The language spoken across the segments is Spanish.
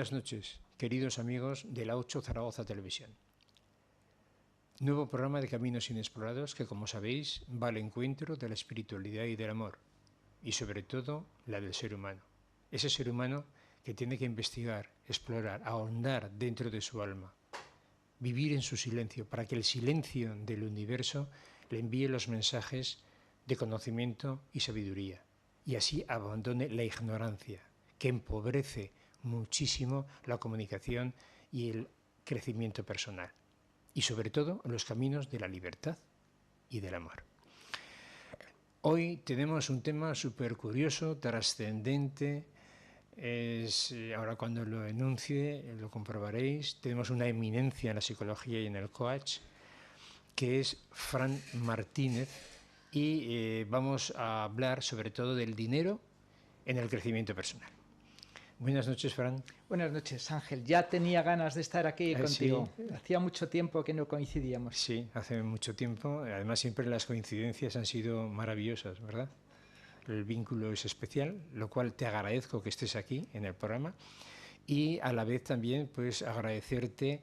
Buenas noches, queridos amigos de la 8 Zaragoza Televisión. Nuevo programa de Caminos Inexplorados que, como sabéis, va al encuentro de la espiritualidad y del amor, y sobre todo la del ser humano. Ese ser humano que tiene que investigar, explorar, ahondar dentro de su alma, vivir en su silencio, para que el silencio del universo le envíe los mensajes de conocimiento y sabiduría, y así abandone la ignorancia, que empobrece muchísimo la comunicación y el crecimiento personal, y sobre todo los caminos de la libertad y del amor. Hoy tenemos un tema súper curioso, trascendente. Ahora cuando lo enuncie lo comprobaréis. Tenemos una eminencia en la psicología y en el coach, que es Fran Martínez, y vamos a hablar sobre todo del dinero en el crecimiento personal. Buenas noches, Fran. Buenas noches, Ángel. Ya tenía ganas de estar aquí contigo. Sí. Hacía mucho tiempo que no coincidíamos. Sí, hace mucho tiempo. Además, siempre las coincidencias han sido maravillosas, ¿verdad? El vínculo es especial, lo cual te agradezco que estés aquí en el programa, y a la vez también pues agradecerte,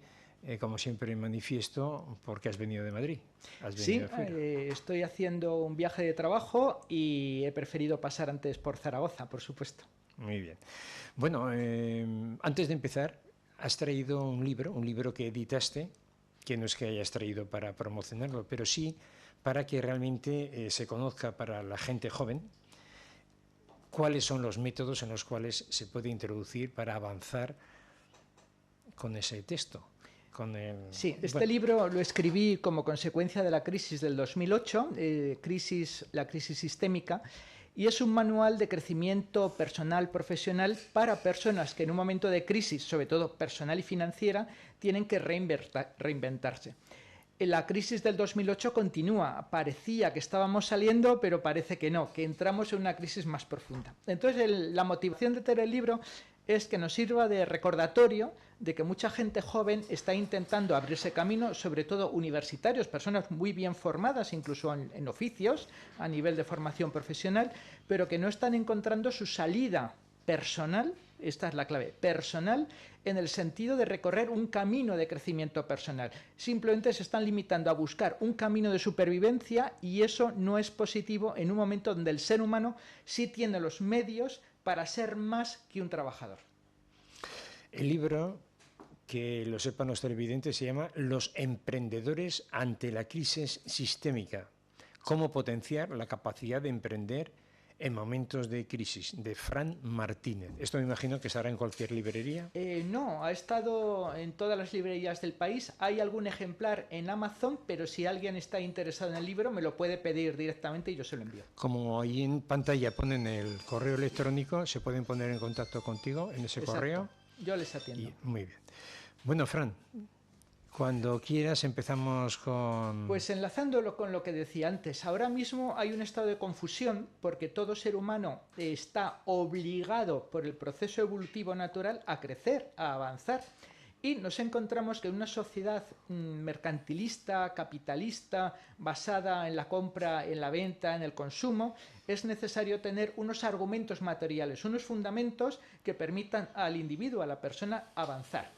como siempre manifiesto, porque has venido de Madrid. Sí, estoy haciendo un viaje de trabajo y he preferido pasar antes por Zaragoza, por supuesto. Muy bien. Bueno, antes de empezar, has traído un libro que editaste, que no es que hayas traído para promocionarlo, pero sí para que realmente se conozca para la gente joven cuáles son los métodos en los cuales se puede introducir para avanzar con ese texto. Sí, este libro lo escribí como consecuencia de la crisis del 2008, la crisis sistémica, y es un manual de crecimiento personal, profesional, para personas que en un momento de crisis, sobre todo personal y financiera, tienen que reinventarse. La crisis del 2008 continúa, parecía que estábamos saliendo, pero parece que no, que entramos en una crisis más profunda. Entonces, la motivación de tener el libro es que nos sirva de recordatorio de que mucha gente joven está intentando abrirse camino, sobre todo universitarios, personas muy bien formadas, incluso en oficios, a nivel de formación profesional, pero que no están encontrando su salida personal, esta es la clave, personal, en el sentido de recorrer un camino de crecimiento personal. Simplemente se están limitando a buscar un camino de supervivencia, y eso no es positivo en un momento donde el ser humano sí tiene los medios para ser más que un trabajador. El libro, que lo sepan los televidentes, se llama Los emprendedores ante la crisis sistémica. Cómo potenciar la capacidad de emprender en momentos de crisis, de Fran Martínez. Esto me imagino que estará en cualquier librería. No, ha estado en todas las librerías del país. Hay algún ejemplar en Amazon, pero si alguien está interesado en el libro me lo puede pedir directamente y yo se lo envío. Como ahí en pantalla ponen el correo electrónico, se pueden poner en contacto contigo en ese correo. Yo les atiendo. Muy bien. Bueno, Fran, cuando quieras empezamos con... Pues enlazándolo con lo que decía antes, ahora mismo hay un estado de confusión porque todo ser humano está obligado por el proceso evolutivo natural a crecer, a avanzar. Y nos encontramos que en una sociedad mercantilista, capitalista, basada en la compra, en la venta, en el consumo, es necesario tener unos argumentos materiales, unos fundamentos que permitan al individuo, a la persona, avanzar.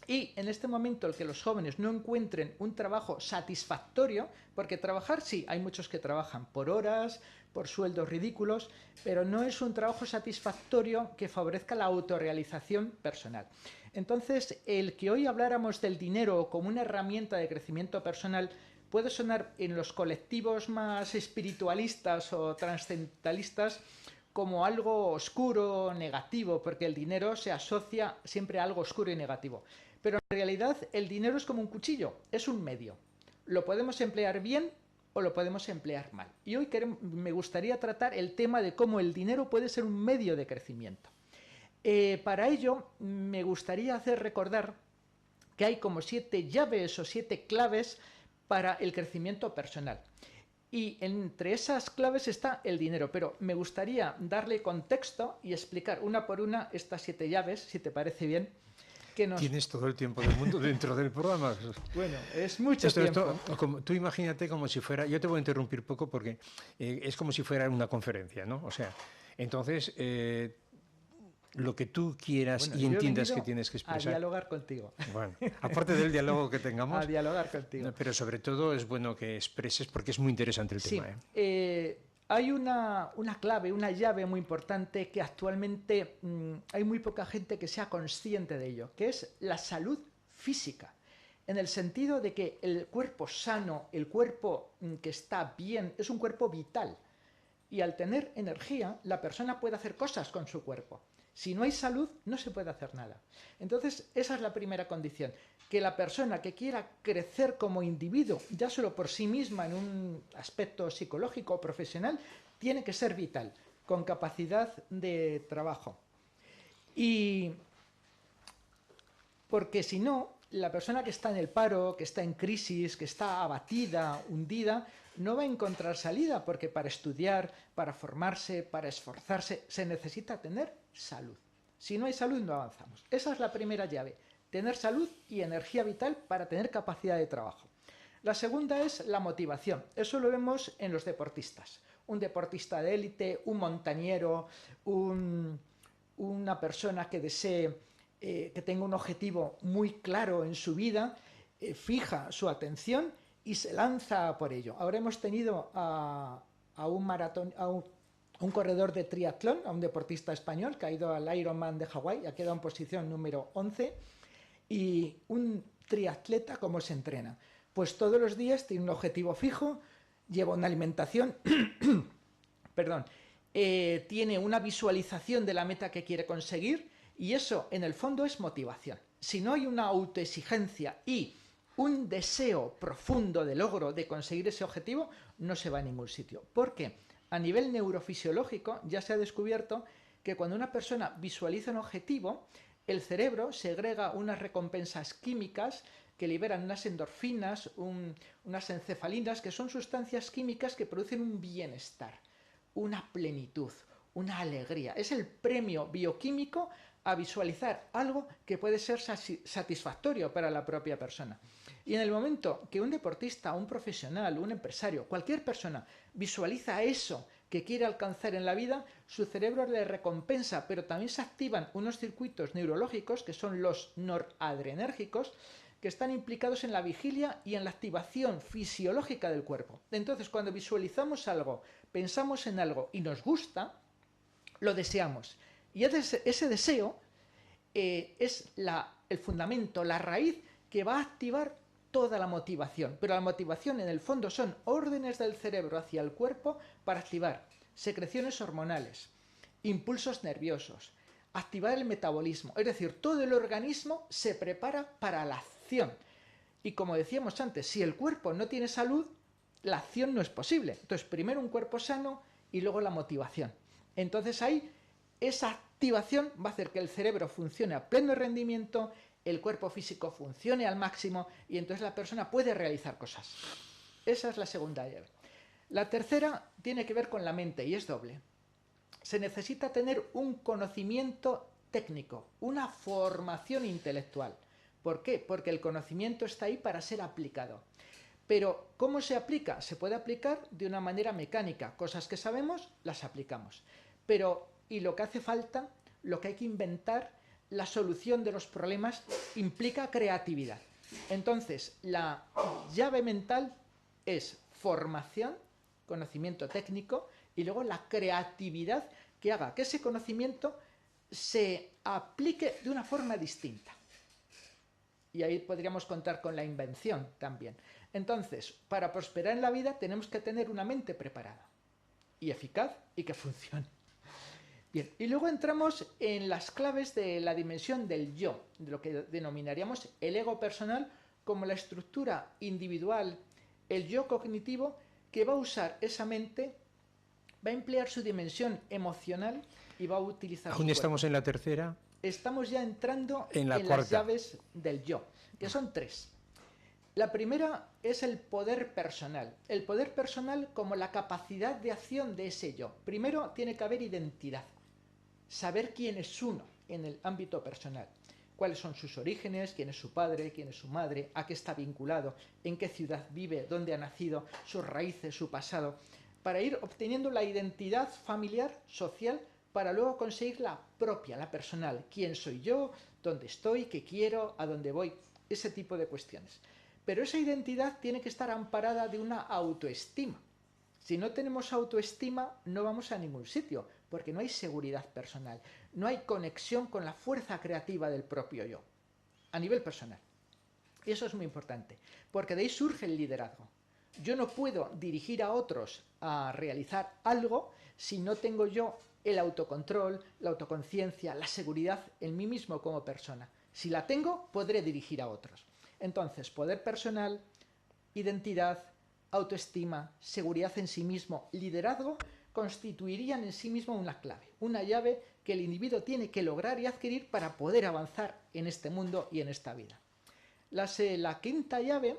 Y en este momento el que los jóvenes no encuentren un trabajo satisfactorio, porque trabajar sí, hay muchos que trabajan por horas, por sueldos ridículos, pero no es un trabajo satisfactorio que favorezca la autorrealización personal. Entonces, el que hoy habláramos del dinero como una herramienta de crecimiento personal puede sonar en los colectivos más espiritualistas o trascendentalistas como algo oscuro, negativo, porque el dinero se asocia siempre a algo oscuro y negativo. Pero en realidad el dinero es como un cuchillo, es un medio. Lo podemos emplear bien o lo podemos emplear mal. Y hoy me gustaría tratar el tema de cómo el dinero puede ser un medio de crecimiento. Para ello me gustaría hacer recordar que hay como 7 llaves o 7 claves para el crecimiento personal. Y entre esas claves está el dinero, pero me gustaría darle contexto y explicar una por una estas 7 llaves, si te parece bien. Tienes todo el tiempo del mundo dentro del programa. Bueno, es mucho tiempo. Tú imagínate como si fuera... Yo te voy a interrumpir poco porque es como si fuera una conferencia, ¿no? O sea, entonces lo que tú quieras Bueno, y yo he entiendas que venido tienes que a expresar. dialogar contigo. Bueno, aparte del diálogo que A tengamos, dialogar contigo. pero sobre todo es bueno que expreses porque es muy interesante el Sí, tema, ¿eh? hay una clave, una llave muy importante que actualmente hay muy poca gente que sea consciente de ello, que es la salud física. En el sentido de que el cuerpo sano, el cuerpo que está bien, es un cuerpo vital. Y al tener energía, la persona puede hacer cosas con su cuerpo. Si no hay salud, no se puede hacer nada. Entonces, esa es la primera condición. Que la persona que quiera crecer como individuo, ya solo por sí misma en un aspecto psicológico o profesional, tiene que ser vital, con capacidad de trabajo. Y porque si no, la persona que está en el paro, que está en crisis, que está abatida, hundida, no va a encontrar salida, porque para estudiar, para formarse, para esforzarse, se necesita tener salud. Si no hay salud, no avanzamos. Esa es la primera llave, tener salud y energía vital para tener capacidad de trabajo. La segunda es la motivación. Eso lo vemos en los deportistas. Un deportista de élite, un montañero, una persona que desee que tenga un objetivo muy claro en su vida, fija su atención y se lanza por ello. Ahora hemos tenido a un corredor de triatlón, a un deportista español que ha ido al Ironman de Hawái, ha quedado en posición número 11, y un triatleta, ¿cómo se entrena? Pues todos los días tiene un objetivo fijo, lleva una alimentación, perdón, tiene una visualización de la meta que quiere conseguir, y eso en el fondo es motivación. Si no hay una autoexigencia y un deseo profundo de logro de conseguir ese objetivo, no se va a ningún sitio. Porque a nivel neurofisiológico ya se ha descubierto que cuando una persona visualiza un objetivo, el cerebro segrega unas recompensas químicas que liberan unas endorfinas, unas encefalinas, que son sustancias químicas que producen un bienestar, una plenitud, una alegría. Es el premio bioquímico a visualizar algo que puede ser satisfactorio para la propia persona. Y en el momento que un deportista, un profesional, un empresario, cualquier persona visualiza eso que quiere alcanzar en la vida, su cerebro le recompensa, pero también se activan unos circuitos neurológicos que son los noradrenérgicos, que están implicados en la vigilia y en la activación fisiológica del cuerpo. Entonces, cuando visualizamos algo, pensamos en algo y nos gusta, lo deseamos. Y ese deseo es el fundamento, la raíz que va a activar toda la motivación. Pero la motivación en el fondo son órdenes del cerebro hacia el cuerpo para activar secreciones hormonales, impulsos nerviosos, activar el metabolismo. Es decir, todo el organismo se prepara para la acción. Y como decíamos antes, si el cuerpo no tiene salud, la acción no es posible. Entonces, primero un cuerpo sano y luego la motivación. Entonces ahí esa activación va a hacer que el cerebro funcione a pleno rendimiento, el cuerpo físico funcione al máximo y entonces la persona puede realizar cosas. Esa es la segunda llave. La tercera tiene que ver con la mente y es doble. Se necesita tener un conocimiento técnico, una formación intelectual. ¿Por qué? Porque el conocimiento está ahí para ser aplicado. Pero, ¿cómo se aplica? Se puede aplicar de una manera mecánica. Cosas que sabemos, las aplicamos. Pero, y lo que hace falta, lo que hay que inventar, la solución de los problemas implica creatividad. Entonces, la llave mental es formación, conocimiento técnico, y luego la creatividad que haga que ese conocimiento se aplique de una forma distinta. Y ahí podríamos contar con la invención también. Entonces, para prosperar en la vida tenemos que tener una mente preparada y eficaz y que funcione. Bien, y luego entramos en las claves de la dimensión del yo, de lo que denominaríamos el ego personal como la estructura individual, el yo cognitivo que va a usar esa mente, va a emplear su dimensión emocional y va a utilizar su Aún estamos cuerpo. en la tercera. Estamos ya entrando En la en las cuarta. llaves del yo, que son tres. La primera es el poder personal. El poder personal como la capacidad de acción de ese yo. Primero tiene que haber identidad. Saber quién es uno en el ámbito personal. Cuáles son sus orígenes, quién es su padre, quién es su madre, a qué está vinculado, en qué ciudad vive, dónde ha nacido, sus raíces, su pasado. Para ir obteniendo la identidad familiar, social, para luego conseguir la propia, la personal. ¿Quién soy yo? ¿Dónde estoy? ¿Qué quiero? ¿A dónde voy? Ese tipo de cuestiones. Pero esa identidad tiene que estar amparada de una autoestima. Si no tenemos autoestima, no vamos a ningún sitio, porque no hay seguridad personal, no hay conexión con la fuerza creativa del propio yo, a nivel personal. Y eso es muy importante, porque de ahí surge el liderazgo. Yo no puedo dirigir a otros a realizar algo si no tengo yo el autocontrol, la autoconciencia, la seguridad en mí mismo como persona. Si la tengo, podré dirigir a otros. Entonces, poder personal, identidad, autoestima, seguridad en sí mismo, liderazgo, constituirían en sí mismo una clave, una llave que el individuo tiene que lograr y adquirir para poder avanzar en este mundo y en esta vida. La quinta llave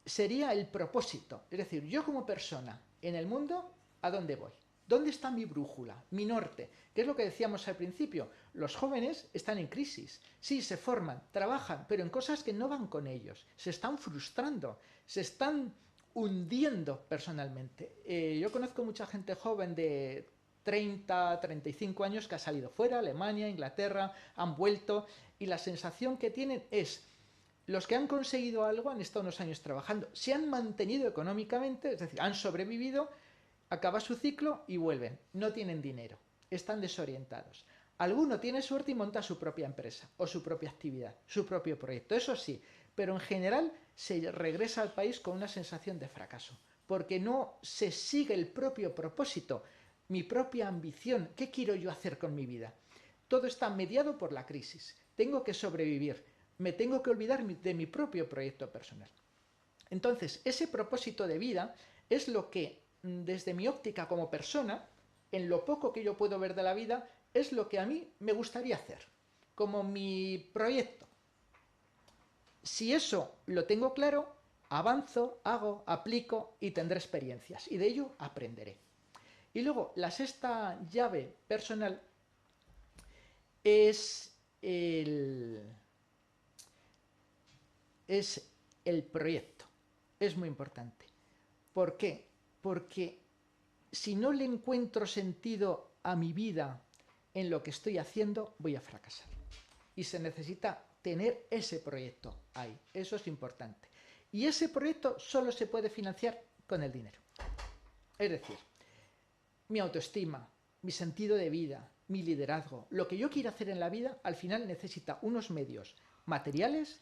sería el propósito, es decir, yo como persona en el mundo, ¿a dónde voy? ¿Dónde está mi brújula, mi norte? ¿Qué es lo que decíamos al principio? Los jóvenes están en crisis. Sí, se forman, trabajan, pero en cosas que no van con ellos. Se están frustrando, se están hundiendo personalmente. Yo conozco mucha gente joven de 30, 35 años que ha salido fuera, Alemania, Inglaterra, han vuelto, y la sensación que tienen es: los que han conseguido algo han estado unos años trabajando, se han mantenido económicamente, es decir, han sobrevivido, acaba su ciclo y vuelven. No tienen dinero, están desorientados. Alguno tiene suerte y monta su propia empresa o su propia actividad, su propio proyecto, eso sí, pero en general se regresa al país con una sensación de fracaso, porque no se sigue el propio propósito, mi propia ambición, ¿qué quiero yo hacer con mi vida? Todo está mediado por la crisis, tengo que sobrevivir, me tengo que olvidar de mi propio proyecto personal. Entonces, ese propósito de vida es lo que, desde mi óptica como persona, en lo poco que yo puedo ver de la vida, es lo que a mí me gustaría hacer, como mi proyecto. Si eso lo tengo claro, avanzo, hago, aplico y tendré experiencias, y de ello aprenderé. Y luego, la sexta llave personal es el proyecto. Es muy importante. ¿Por qué? Porque si no le encuentro sentido a mi vida en lo que estoy haciendo, voy a fracasar. Y se necesita tener ese proyecto ahí. Eso es importante. Y ese proyecto solo se puede financiar con el dinero. Es decir, mi autoestima, mi sentido de vida, mi liderazgo, lo que yo quiero hacer en la vida, al final necesita unos medios materiales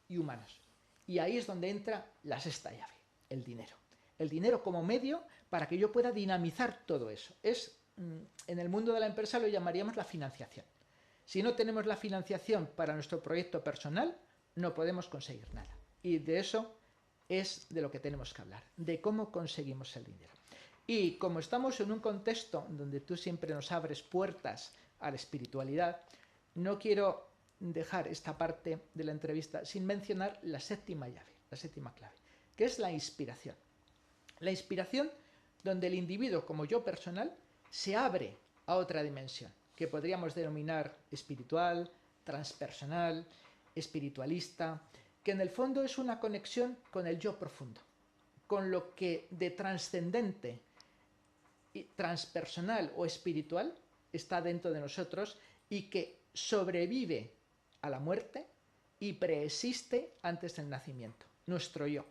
y humanos. Y ahí es donde entra la sexta llave, el dinero. El dinero como medio para que yo pueda dinamizar todo eso. En el mundo de la empresa lo llamaríamos la financiación. Si no tenemos la financiación para nuestro proyecto personal, no podemos conseguir nada. Y de eso es de lo que tenemos que hablar, de cómo conseguimos el dinero. Y como estamos en un contexto donde tú siempre nos abres puertas a la espiritualidad, no quiero dejar esta parte de la entrevista sin mencionar la séptima llave, la séptima clave, que es la inspiración. La inspiración donde el individuo, como yo personal, se abre a otra dimensión, que podríamos denominar espiritual, transpersonal, espiritualista, que en el fondo es una conexión con el yo profundo, con lo que de trascendente, transpersonal o espiritual está dentro de nosotros y que sobrevive a la muerte y preexiste antes del nacimiento, nuestro yo.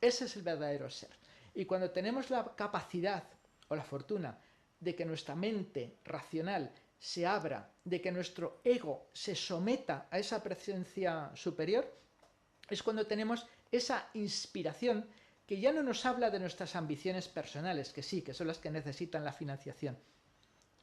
Ese es el verdadero ser. Y cuando tenemos la capacidad o la fortuna de que nuestra mente racional se abra, de que nuestro ego se someta a esa presencia superior, es cuando tenemos esa inspiración que ya no nos habla de nuestras ambiciones personales, que sí, que son las que necesitan la financiación,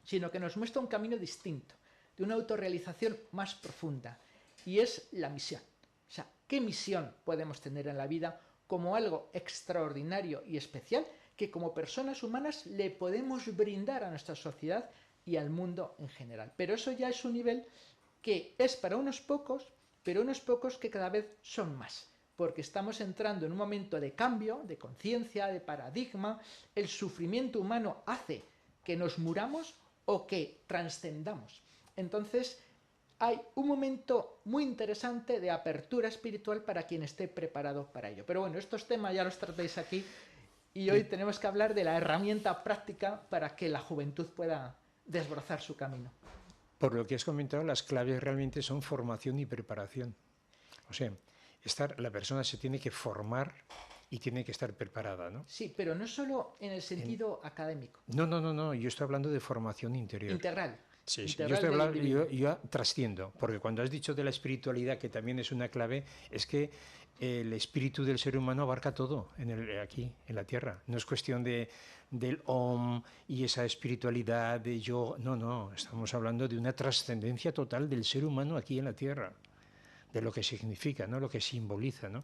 sino que nos muestra un camino distinto, de una autorrealización más profunda, y es la misión. O sea, ¿qué misión podemos tener en la vida como algo extraordinario y especial que como personas humanas le podemos brindar a nuestra sociedad y al mundo en general? Pero eso ya es un nivel que es para unos pocos, pero unos pocos que cada vez son más, porque estamos entrando en un momento de cambio, de conciencia, de paradigma. El sufrimiento humano hace que nos muramos o que trascendamos. Entonces, hay un momento muy interesante de apertura espiritual para quien esté preparado para ello. Pero bueno, estos temas ya los tratáis aquí y hoy tenemos que hablar de la herramienta práctica para que la juventud pueda desbrozar su camino. Por lo que has comentado, las claves realmente son formación y preparación. O sea, la persona se tiene que formar y tiene que estar preparada, ¿no? Sí, pero no solo en el sentido académico. No, yo estoy hablando de formación interior. Integral. Sí, yo Integral estoy del hablando, individuo. yo trasciendo, porque cuando has dicho de la espiritualidad, que también es una clave, es que el espíritu del ser humano abarca todo aquí, en la Tierra. No es cuestión del Om y esa espiritualidad de yo, no, estamos hablando de una trascendencia total del ser humano aquí en la Tierra, de lo que significa, ¿no? Lo que simboliza, ¿no?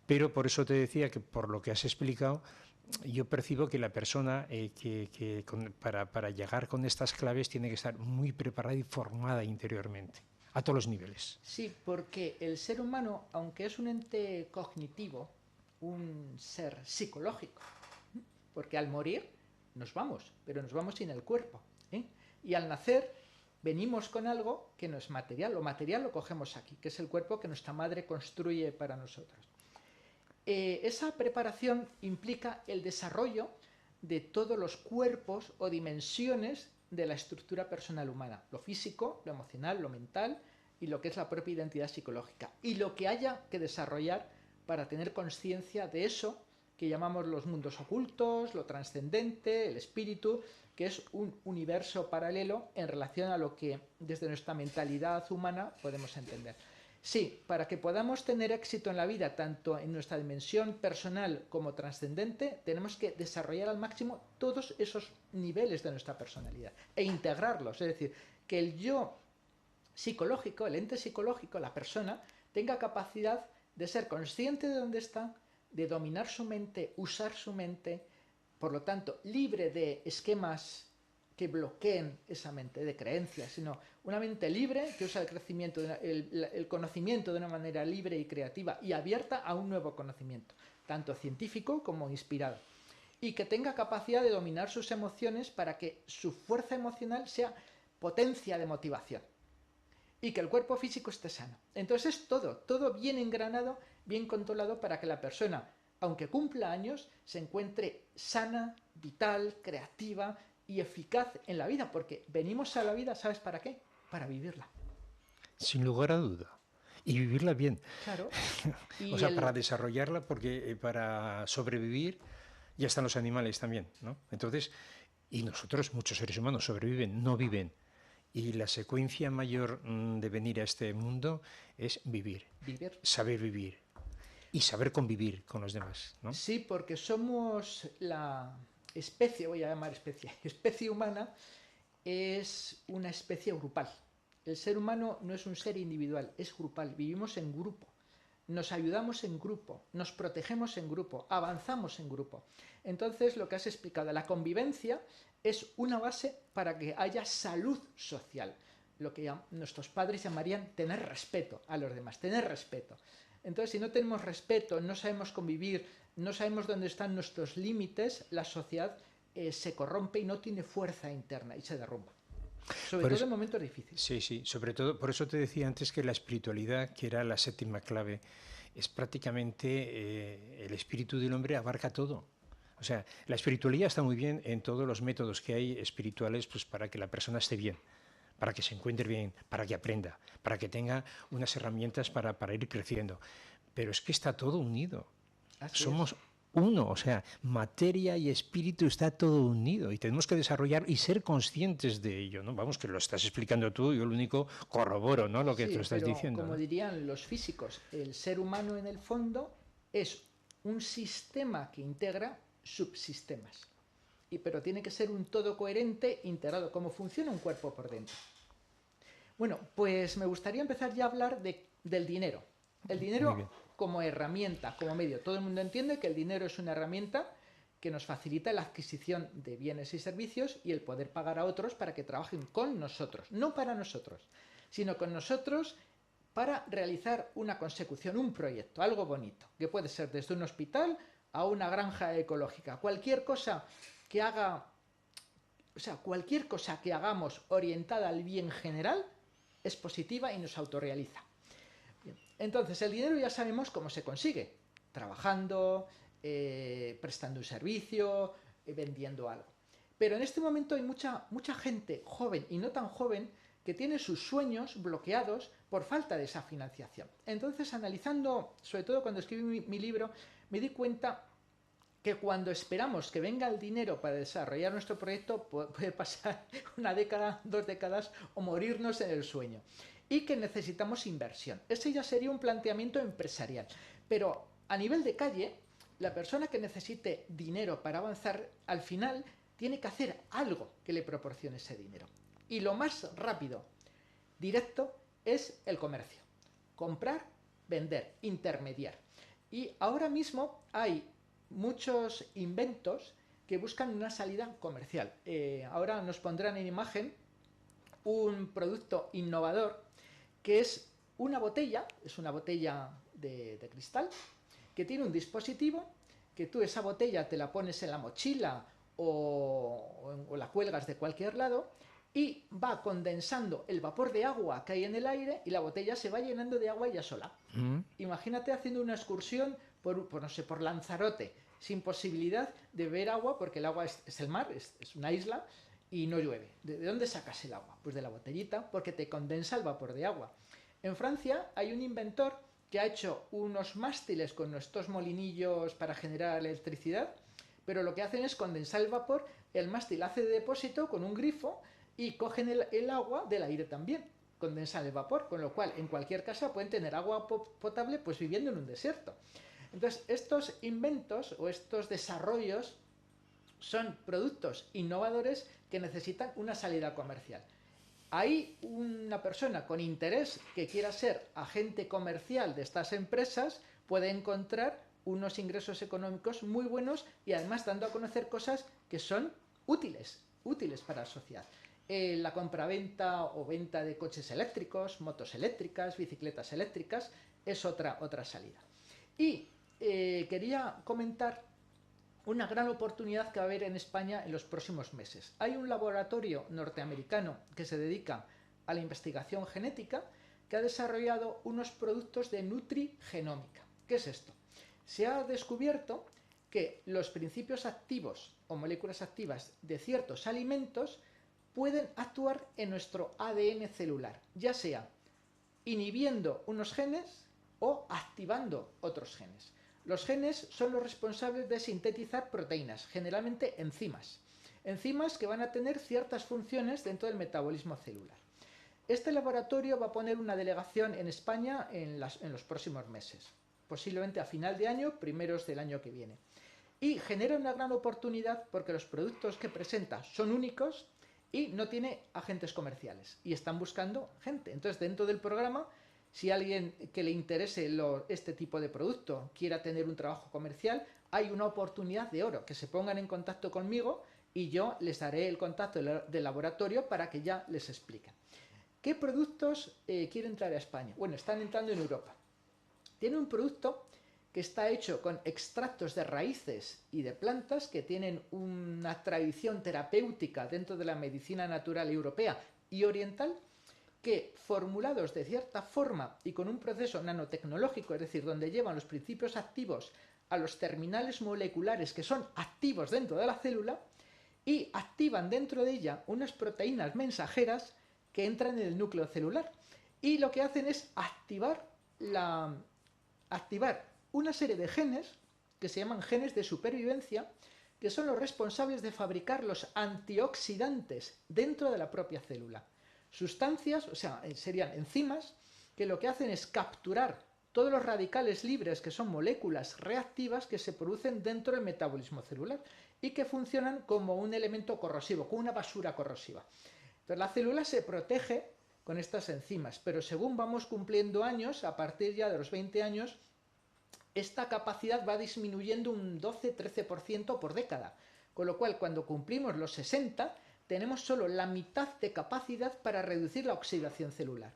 Pero por eso te decía que por lo que has explicado, yo percibo que la persona para llegar con estas claves tiene que estar muy preparada y formada interiormente, a todos los niveles. Sí, porque el ser humano, aunque es un ente cognitivo, un ser psicológico, porque al morir nos vamos, pero nos vamos sin el cuerpo, ¿eh? Y al nacer venimos con algo que no es material. Lo material lo cogemos aquí, que es el cuerpo que nuestra madre construye para nosotros. Esa preparación implica el desarrollo de todos los cuerpos o dimensiones de la estructura personal humana, lo físico, lo emocional, lo mental y lo que es la propia identidad psicológica, y lo que haya que desarrollar para tener conciencia de eso que llamamos los mundos ocultos, lo trascendente, el espíritu, que es un universo paralelo en relación a lo que desde nuestra mentalidad humana podemos entender. Sí, para que podamos tener éxito en la vida, tanto en nuestra dimensión personal como trascendente, tenemos que desarrollar al máximo todos esos niveles de nuestra personalidad e integrarlos. Es decir, que el yo psicológico, el ente psicológico, la persona, tenga capacidad de ser consciente de dónde está, de dominar su mente, usar su mente, por lo tanto, libre de esquemas que bloqueen esa mente, de creencias, sino una mente libre que usa el conocimiento de una manera libre y creativa y abierta a un nuevo conocimiento, tanto científico como inspirado, y que tenga capacidad de dominar sus emociones para que su fuerza emocional sea potencia de motivación y que el cuerpo físico esté sano. Entonces es todo bien engranado, bien controlado para que la persona, aunque cumpla años, se encuentre sana, vital, creativa y eficaz en la vida, porque venimos a la vida, ¿sabes para qué? Para vivirla. Sin lugar a duda. Y vivirla bien. Claro. O sea, para desarrollarla, porque para sobrevivir ya están los animales también, ¿no? Entonces, y nosotros, muchos seres humanos, sobreviven, no viven. Y la secuencia mayor de venir a este mundo es vivir. Saber vivir. Y saber convivir con los demás, ¿no? Sí, porque somos la especie, voy a llamar especie humana, es una especie grupal. El ser humano no es un ser individual, es grupal. Vivimos en grupo, nos ayudamos en grupo, nos protegemos en grupo, avanzamos en grupo. Entonces, lo que has explicado, la convivencia es una base para que haya salud social, lo que nuestros padres llamarían tener respeto a los demás, tener respeto. Entonces, si no tenemos respeto, no sabemos convivir, no sabemos dónde están nuestros límites, la sociedad se corrompe y no tiene fuerza interna y se derrumba. Sobre todo en momentos difíciles. Sí, sobre todo, por eso te decía antes que la espiritualidad, que era la séptima clave, es prácticamente el espíritu del hombre abarca todo. O sea, la espiritualidad está muy bien en todos los métodos que hay espirituales, pues para que la persona esté bien, para que se encuentre bien, para que aprenda, para que tenga unas herramientas para ir creciendo. Pero es que está todo unido. Somos uno, o sea, materia y espíritu está todo unido y tenemos que desarrollar y ser conscientes de ello, ¿no? Vamos, que lo estás explicando tú, yo lo único corroboro, ¿no? Lo que tú estás diciendo. Como dirían los físicos, el ser humano en el fondo es un sistema que integra subsistemas. Pero tiene que ser un todo coherente, integrado, como funciona un cuerpo por dentro. Bueno, pues me gustaría empezar ya a hablar del dinero. El dinero como herramienta, como medio. Todo el mundo entiende que el dinero es una herramienta que nos facilita la adquisición de bienes y servicios y el poder pagar a otros para que trabajen con nosotros. No para nosotros, sino con nosotros para realizar una consecución, un proyecto, algo bonito, que puede ser desde un hospital a una granja ecológica. Cualquier cosa que cualquier cosa que hagamos orientada al bien general es positiva y nos autorrealiza. Bien. Entonces, el dinero ya sabemos cómo se consigue. Trabajando, prestando un servicio, vendiendo algo. Pero en este momento hay mucha gente joven y no tan joven que tiene sus sueños bloqueados por falta de esa financiación. Entonces, analizando, sobre todo cuando escribí mi libro, me di cuenta que cuando esperamos que venga el dinero para desarrollar nuestro proyecto puede pasar una década, 2 décadas o morirnos en el sueño. Y que necesitamos inversión. Ese ya sería un planteamiento empresarial. Pero a nivel de calle, la persona que necesite dinero para avanzar, al final tiene que hacer algo que le proporcione ese dinero. Y lo más rápido, directo, es el comercio. Comprar, vender, intermediar. Y ahora mismo hay muchos inventos que buscan una salida comercial. Ahora nos pondrán en imagen un producto innovador que es una botella de cristal, que tiene un dispositivo, que tú esa botella te la pones en la mochila o la cuelgas de cualquier lado y va condensando el vapor de agua que hay en el aire y la botella se va llenando de agua ella sola. Imagínate haciendo una excursión por Lanzarote, sin posibilidad de beber agua porque el agua es el mar, es una isla y no llueve. ¿De dónde sacas el agua? Pues de la botellita, porque te condensa el vapor de agua. En Francia hay un inventor que ha hecho unos mástiles con estos molinillos para generar electricidad, pero lo que hacen es condensar el vapor, el mástil hace de depósito con un grifo y cogen el agua del aire también, condensan el vapor, con lo cual en cualquier casa pueden tener agua potable pues viviendo en un desierto. Entonces, estos inventos o estos desarrollos son productos innovadores que necesitan una salida comercial. Hay una persona con interés que quiera ser agente comercial de estas empresas, puede encontrar unos ingresos económicos muy buenos y además dando a conocer cosas que son útiles para la sociedad. La compraventa o venta de coches eléctricos, motos eléctricas, bicicletas eléctricas es otra salida. Y quería comentar una gran oportunidad que va a haber en España en los próximos meses. Hay un laboratorio norteamericano que se dedica a la investigación genética que ha desarrollado unos productos de nutrigenómica. ¿Qué es esto? Se ha descubierto que los principios activos o moléculas activas de ciertos alimentos pueden actuar en nuestro ADN celular, ya sea inhibiendo unos genes o activando otros genes. Los genes son los responsables de sintetizar proteínas, generalmente enzimas. Enzimas que van a tener ciertas funciones dentro del metabolismo celular. Este laboratorio va a poner una delegación en España en los próximos meses, posiblemente a final de año, primeros del año que viene. Y genera una gran oportunidad porque los productos que presenta son únicos y no tiene agentes comerciales. Y están buscando gente. Entonces, dentro del programa, si alguien que le interese este tipo de producto quiera tener un trabajo comercial, hay una oportunidad de oro, que se pongan en contacto conmigo y yo les daré el contacto del laboratorio para que ya les expliquen. ¿Qué productos quieren traer a España? Bueno, están entrando en Europa. Tiene un producto que está hecho con extractos de raíces y de plantas que tienen una tradición terapéutica dentro de la medicina natural europea y oriental, que formulados de cierta forma y con un proceso nanotecnológico, es decir, donde llevan los principios activos a los terminales moleculares que son activos dentro de la célula y activan dentro de ella unas proteínas mensajeras que entran en el núcleo celular y lo que hacen es activar una serie de genes que se llaman genes de supervivencia, que son los responsables de fabricar los antioxidantes dentro de la propia célula. Sustancias, o sea, serían enzimas, que lo que hacen es capturar todos los radicales libres, que son moléculas reactivas que se producen dentro del metabolismo celular y que funcionan como un elemento corrosivo, como una basura corrosiva. Entonces la célula se protege con estas enzimas, pero según vamos cumpliendo años, a partir ya de los 20 años, esta capacidad va disminuyendo un 12-13% por década, con lo cual cuando cumplimos los 60, tenemos solo la mitad de capacidad para reducir la oxidación celular.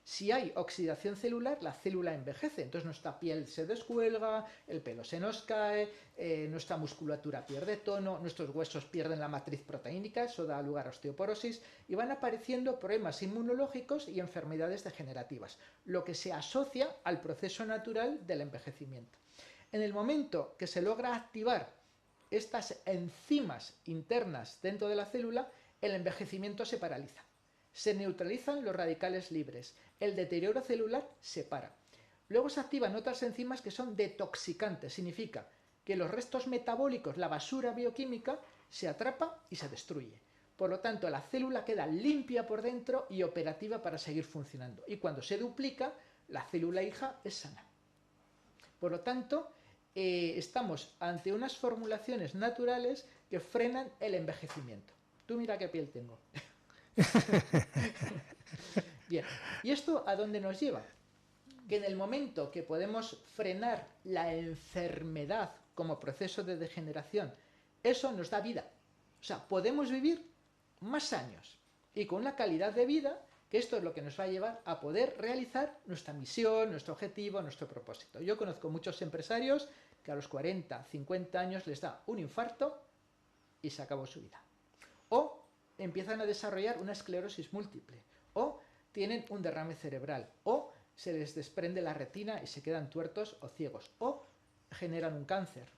Si hay oxidación celular, la célula envejece, entonces nuestra piel se descuelga, el pelo se nos cae, nuestra musculatura pierde tono, nuestros huesos pierden la matriz proteínica, eso da lugar a osteoporosis y van apareciendo problemas inmunológicos y enfermedades degenerativas, lo que se asocia al proceso natural del envejecimiento. En el momento que se logra activar estas enzimas internas dentro de la célula, el envejecimiento se paraliza. Se neutralizan los radicales libres. El deterioro celular se para. Luego se activan otras enzimas que son detoxicantes. Significa que los restos metabólicos, la basura bioquímica, se atrapa y se destruye. Por lo tanto, la célula queda limpia por dentro y operativa para seguir funcionando. Y cuando se duplica, la célula hija es sana. Por lo tanto, estamos ante unas formulaciones naturales que frenan el envejecimiento. Tú mira qué piel tengo. Bien, ¿y esto a dónde nos lleva? Que en el momento que podemos frenar la enfermedad como proceso de degeneración, eso nos da vida. O sea, podemos vivir más años y con una calidad de vida que esto es lo que nos va a llevar a poder realizar nuestra misión, nuestro objetivo, nuestro propósito. Yo conozco muchos empresarios que a los 40, 50 años les da un infarto y se acabó su vida. O empiezan a desarrollar una esclerosis múltiple, o tienen un derrame cerebral, o se les desprende la retina y se quedan tuertos o ciegos, o generan un cáncer.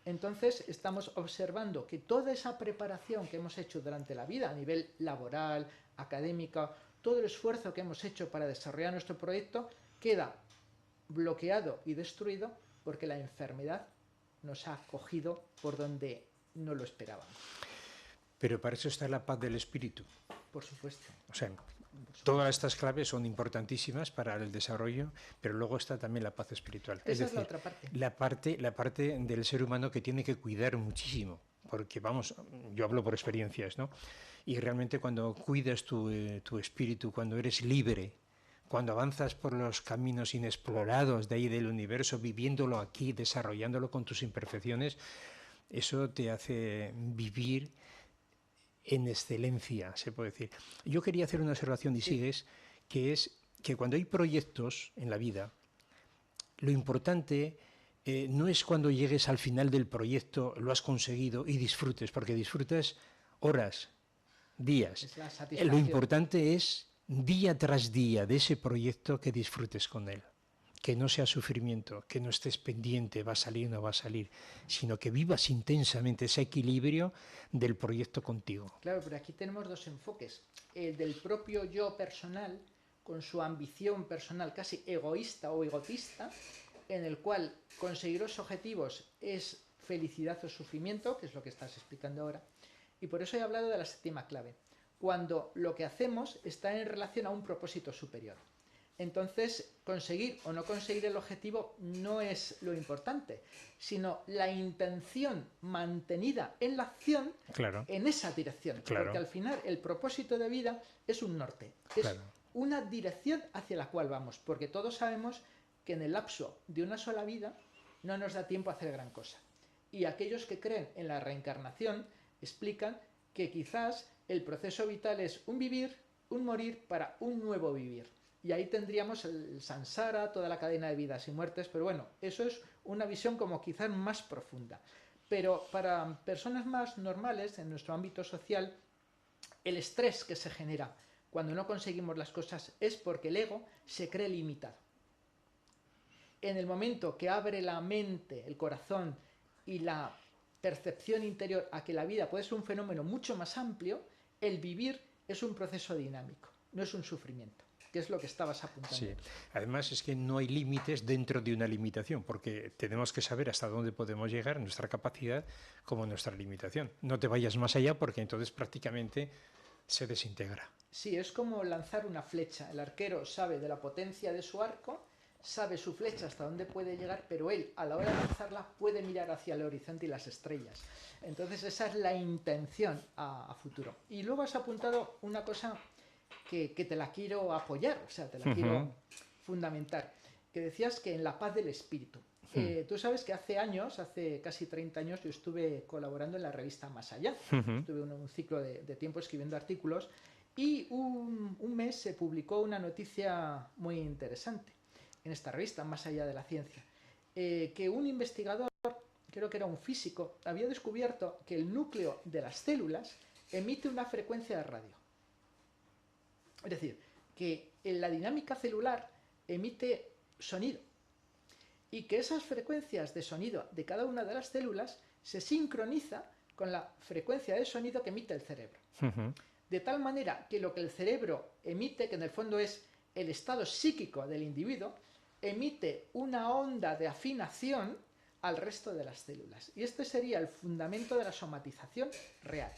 Entonces estamos observando que toda esa preparación que hemos hecho durante la vida a nivel laboral, académica, todo el esfuerzo que hemos hecho para desarrollar nuestro proyecto queda bloqueado y destruido porque la enfermedad nos ha cogido por donde no lo esperábamos. Pero para eso está la paz del espíritu. Por supuesto. O sea, todas estas claves son importantísimas para el desarrollo, pero luego está también la paz espiritual. Esa es decir, la otra parte. La parte del ser humano que tiene que cuidar muchísimo, porque vamos, yo hablo por experiencias, ¿no? Y realmente cuando cuidas tu espíritu, cuando eres libre, cuando avanzas por los caminos inexplorados de ahí del universo, viviéndolo aquí, desarrollándolo con tus imperfecciones, eso te hace vivir en excelencia, se puede decir. Yo quería hacer una observación, y sigues, que es que cuando hay proyectos en la vida, lo importante no es cuando llegues al final del proyecto, lo has conseguido y disfrutes, porque disfrutas horas, días. Lo importante es día tras día de ese proyecto que disfrutes con él. Que no sea sufrimiento, que no estés pendiente, va a salir o no va a salir, sino que vivas intensamente ese equilibrio del proyecto contigo. Claro, pero aquí tenemos dos enfoques. El del propio yo personal, con su ambición personal casi egoísta o egotista, en el cual conseguir los objetivos es felicidad o sufrimiento, que es lo que estás explicando ahora. Y por eso he hablado de la séptima clave, cuando lo que hacemos está en relación a un propósito superior. Entonces, conseguir o no conseguir el objetivo no es lo importante, sino la intención mantenida en la acción, claro, en esa dirección. Claro. Porque al final el propósito de vida es un norte, es claro, una dirección hacia la cual vamos, porque todos sabemos que en el lapso de una sola vida no nos da tiempo a hacer gran cosa. Y aquellos que creen en la reencarnación explican que quizás el proceso vital es un vivir, un morir para un nuevo vivir. Y ahí tendríamos el samsara, toda la cadena de vidas y muertes, pero bueno, eso es una visión como quizás más profunda. Pero para personas más normales, en nuestro ámbito social, el estrés que se genera cuando no conseguimos las cosas es porque el ego se cree limitado. En el momento que abre la mente, el corazón y la percepción interior a que la vida puede ser un fenómeno mucho más amplio, el vivir es un proceso dinámico, no es un sufrimiento, que es lo que estabas apuntando. Sí, además es que no hay límites dentro de una limitación, porque tenemos que saber hasta dónde podemos llegar, nuestra capacidad como nuestra limitación. No te vayas más allá porque entonces prácticamente se desintegra. Sí, es como lanzar una flecha. El arquero sabe de la potencia de su arco, sabe su flecha hasta dónde puede llegar, pero él a la hora de lanzarla puede mirar hacia el horizonte y las estrellas. Entonces esa es la intención a futuro. Y luego has apuntado una cosa que te la quiero apoyar, o sea, te la quiero fundamentar, que decías que en la paz del espíritu. Tú sabes que hace años, hace casi 30 años, yo estuve colaborando en la revista Más Allá. Estuve en un ciclo de tiempo escribiendo artículos y un mes se publicó una noticia muy interesante en esta revista, Más Allá de la Ciencia, que un investigador, creo que era un físico, había descubierto que el núcleo de las células emite una frecuencia de radio. Es decir, que en la dinámica celular emite sonido. y que esas frecuencias de sonido de cada una de las células se sincroniza con la frecuencia de sonido que emite el cerebro. De tal manera que lo que el cerebro emite, que en el fondo es el estado psíquico del individuo, emite una onda de afinación al resto de las células. Y este sería el fundamento de la somatización real.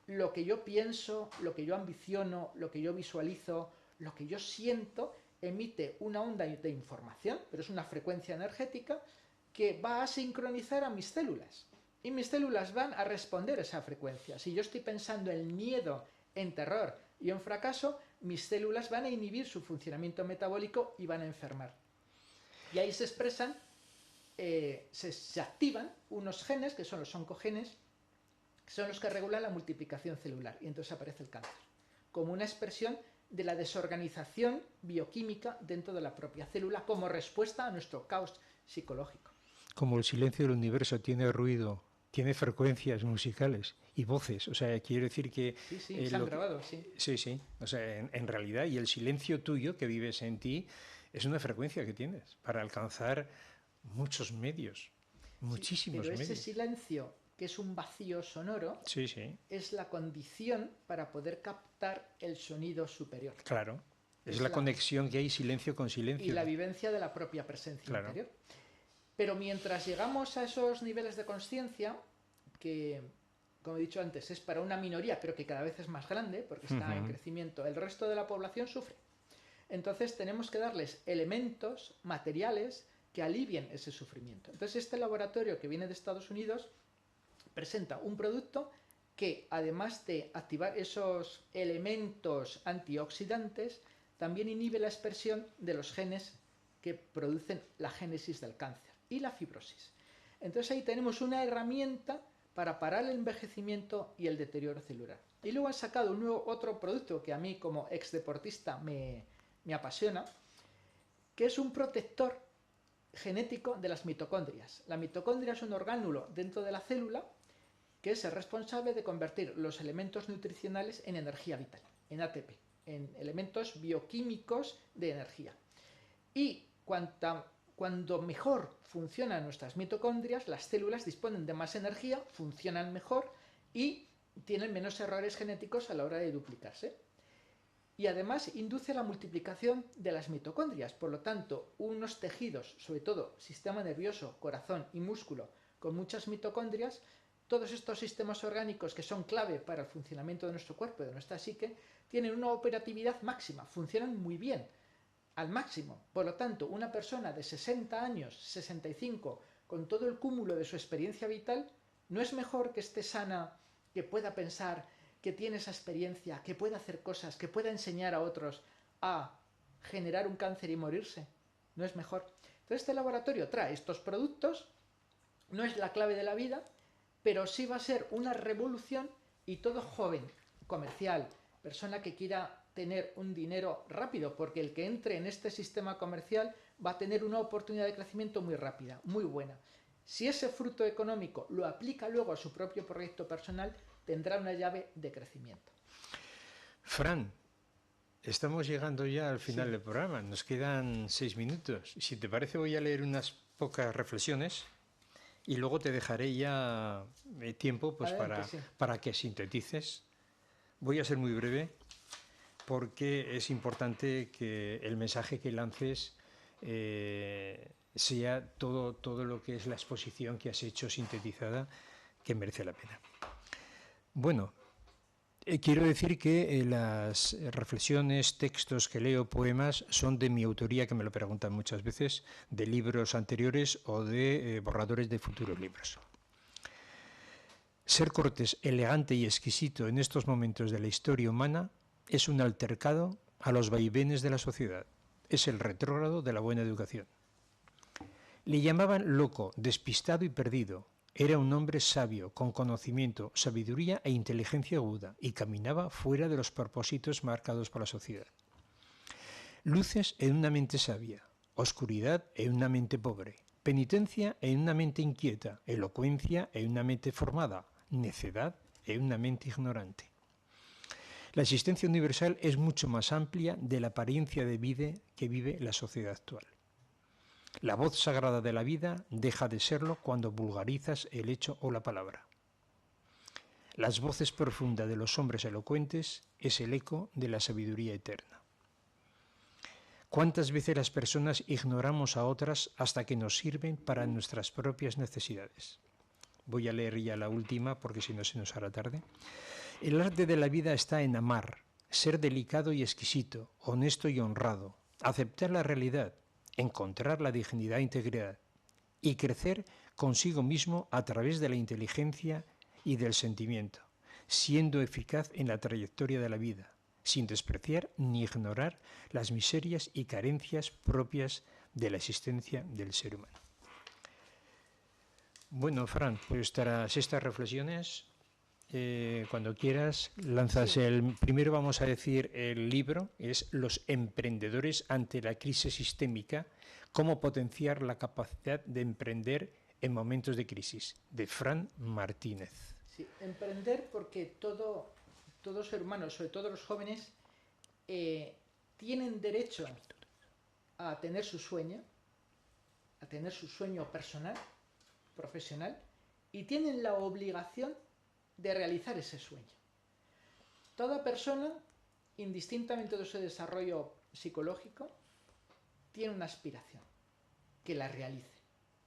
Lo que yo pienso, lo que yo ambiciono, lo que yo visualizo, lo que yo siento, emite una onda de información, pero es una frecuencia energética que va a sincronizar a mis células. Y mis células van a responder a esa frecuencia. Si yo estoy pensando en miedo, en terror y en fracaso, mis células van a inhibir su funcionamiento metabólico y van a enfermar. Y ahí se expresan, se activan unos genes, que son los oncogenes, que son los que regulan la multiplicación celular. Y entonces aparece el cáncer, como una expresión de la desorganización bioquímica dentro de la propia célula, como respuesta a nuestro caos psicológico. Como el silencio del universo tiene ruido, tiene frecuencias musicales y voces, o sea, quiero decir que... Sí, se han grabado, sí. Sí, o sea, en realidad, y el silencio tuyo que vives en ti es una frecuencia que tienes para alcanzar muchos medios, muchísimos medios. Pero ese silencio, que es un vacío sonoro, es la condición para poder captar el sonido superior. Claro, es la conexión que hay silencio con silencio. Y la vivencia de la propia presencia interior. Pero mientras llegamos a esos niveles de consciencia, que, como he dicho antes, es para una minoría, pero que cada vez es más grande, porque está en crecimiento, el resto de la población sufre. Entonces tenemos que darles elementos materiales que alivien ese sufrimiento. Entonces este laboratorio que viene de Estados Unidos presenta un producto que, además de activar esos elementos antioxidantes, también inhibe la expresión de los genes que producen la génesis del cáncer y la fibrosis. Entonces ahí tenemos una herramienta para parar el envejecimiento y el deterioro celular. Y luego han sacado otro producto que a mí como exdeportista me apasiona, que es un protector genético de las mitocondrias. La mitocondria es un orgánulo dentro de la célula que es el responsable de convertir los elementos nutricionales en energía vital, en ATP, en elementos bioquímicos de energía. Y cuando mejor funcionan nuestras mitocondrias, las células disponen de más energía, funcionan mejor y tienen menos errores genéticos a la hora de duplicarse. Y además induce la multiplicación de las mitocondrias. Por lo tanto, unos tejidos, sobre todo sistema nervioso, corazón y músculo, con muchas mitocondrias, todos estos sistemas orgánicos que son clave para el funcionamiento de nuestro cuerpo y de nuestra psique, tienen una operatividad máxima, funcionan muy bien, al máximo. Por lo tanto, una persona de 60 años, 65, con todo el cúmulo de su experiencia vital, no es mejor que esté sana, que pueda pensar, que tiene esa experiencia, que pueda hacer cosas, que pueda enseñar a otros a generar un cáncer y morirse. ¿No es mejor? Entonces este laboratorio trae estos productos, no es la clave de la vida, pero sí va a ser una revolución y todo joven, comercial, persona que quiera tener un dinero rápido, porque el que entre en este sistema comercial va a tener una oportunidad de crecimiento muy rápida, muy buena. Si ese fruto económico lo aplica luego a su propio proyecto personal, tendrá una llave de crecimiento. Fran, estamos llegando ya al final del programa, nos quedan 6 minutos. Si te parece, voy a leer unas pocas reflexiones y luego te dejaré ya tiempo pues, para que sintetices. Voy a ser muy breve porque es importante que el mensaje que lances sea todo lo que es la exposición que has hecho sintetizada, que merece la pena. Bueno, quiero decir que las reflexiones, textos que leo, poemas, son de mi autoría, que me lo preguntan muchas veces, de libros anteriores o de borradores de futuros libros. Ser cortés, elegante y exquisito en estos momentos de la historia humana es un altercado a los vaivenes de la sociedad. Es el retrógrado de la buena educación. Le llamaban loco, despistado y perdido. Era un hombre sabio, con conocimiento, sabiduría e inteligencia aguda, y caminaba fuera de los propósitos marcados por la sociedad. Luces en una mente sabia, oscuridad en una mente pobre, penitencia en una mente inquieta, elocuencia en una mente formada, necedad en una mente ignorante. La existencia universal es mucho más amplia de la apariencia de vida que vive la sociedad actual. La voz sagrada de la vida deja de serlo cuando vulgarizas el hecho o la palabra. Las voces profundas de los hombres elocuentes es el eco de la sabiduría eterna. ¿Cuántas veces las personas ignoramos a otras hasta que nos sirven para nuestras propias necesidades? Voy a leer ya la última porque si no se nos hará tarde. El arte de la vida está en amar, ser delicado y exquisito, honesto y honrado, aceptar la realidad, encontrar la dignidad e integridad y crecer consigo mismo a través de la inteligencia y del sentimiento, siendo eficaz en la trayectoria de la vida, sin despreciar ni ignorar las miserias y carencias propias de la existencia del ser humano. Bueno, Fran, pues tras estas reflexiones, cuando quieras, lanzas el... Primero vamos a decir el libro, es Los emprendedores ante la crisis sistémica, cómo potenciar la capacidad de emprender en momentos de crisis, de Fran Martínez. Sí, emprender porque todo ser humano, sobre todo los jóvenes, tienen derecho a tener su sueño personal, profesional, y tienen la obligación de realizar ese sueño. Toda persona, indistintamente de su desarrollo psicológico, tiene una aspiración, que la realice.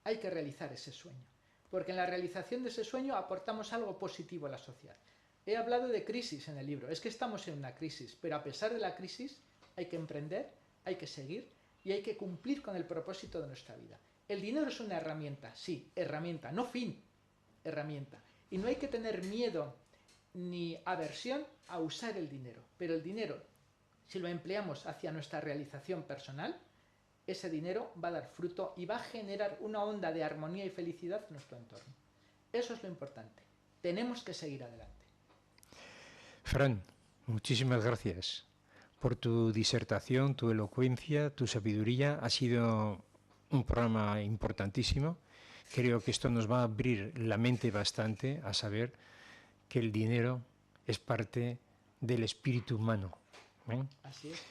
Hay que realizar ese sueño, porque en la realización de ese sueño aportamos algo positivo a la sociedad. He hablado de crisis en el libro, es que estamos en una crisis, pero a pesar de la crisis hay que emprender, hay que seguir y hay que cumplir con el propósito de nuestra vida. El dinero es una herramienta, sí, herramienta, no fin, herramienta. Y no hay que tener miedo ni aversión a usar el dinero, pero el dinero, si lo empleamos hacia nuestra realización personal, ese dinero va a dar fruto y va a generar una onda de armonía y felicidad en nuestro entorno. Eso es lo importante. Tenemos que seguir adelante. Fran, muchísimas gracias por tu disertación, tu elocuencia, tu sabiduría. Ha sido un programa importantísimo. Creo que esto nos va a abrir la mente bastante a saber que el dinero es parte del espíritu humano. Así es.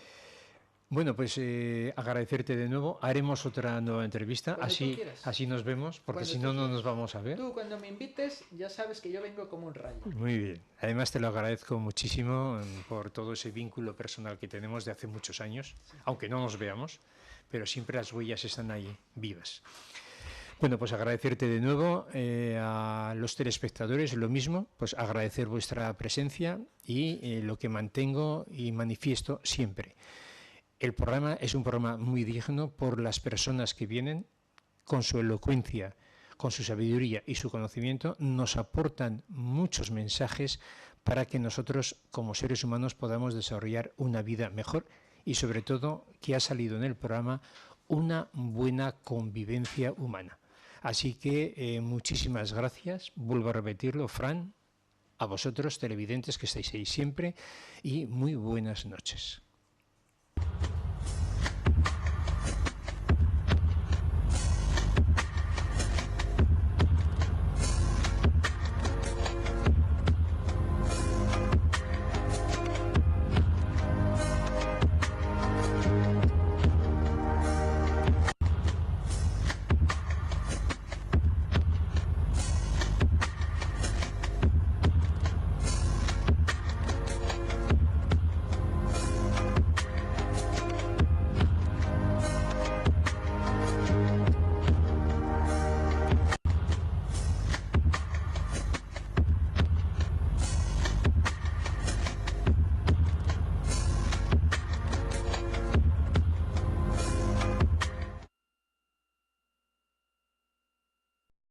Bueno, pues agradecerte de nuevo. Haremos otra nueva entrevista, así nos vemos, porque si no, no nos vamos a ver. Tú cuando me invites ya sabes que yo vengo como un rayo. Muy bien. Además te lo agradezco muchísimo por todo ese vínculo personal que tenemos de hace muchos años, sí, aunque no nos veamos, pero siempre las huellas están ahí, vivas. Bueno, pues agradecerte de nuevo a los telespectadores, lo mismo, pues agradecer vuestra presencia y lo que mantengo y manifiesto siempre. El programa es un programa muy digno por las personas que vienen, con su elocuencia, con su sabiduría y su conocimiento, nos aportan muchos mensajes para que nosotros como seres humanos podamos desarrollar una vida mejor y sobre todo que ha salido en el programa una buena convivencia humana. Así que muchísimas gracias, vuelvo a repetirlo, Fran, a vosotros televidentes que estáis ahí siempre y muy buenas noches.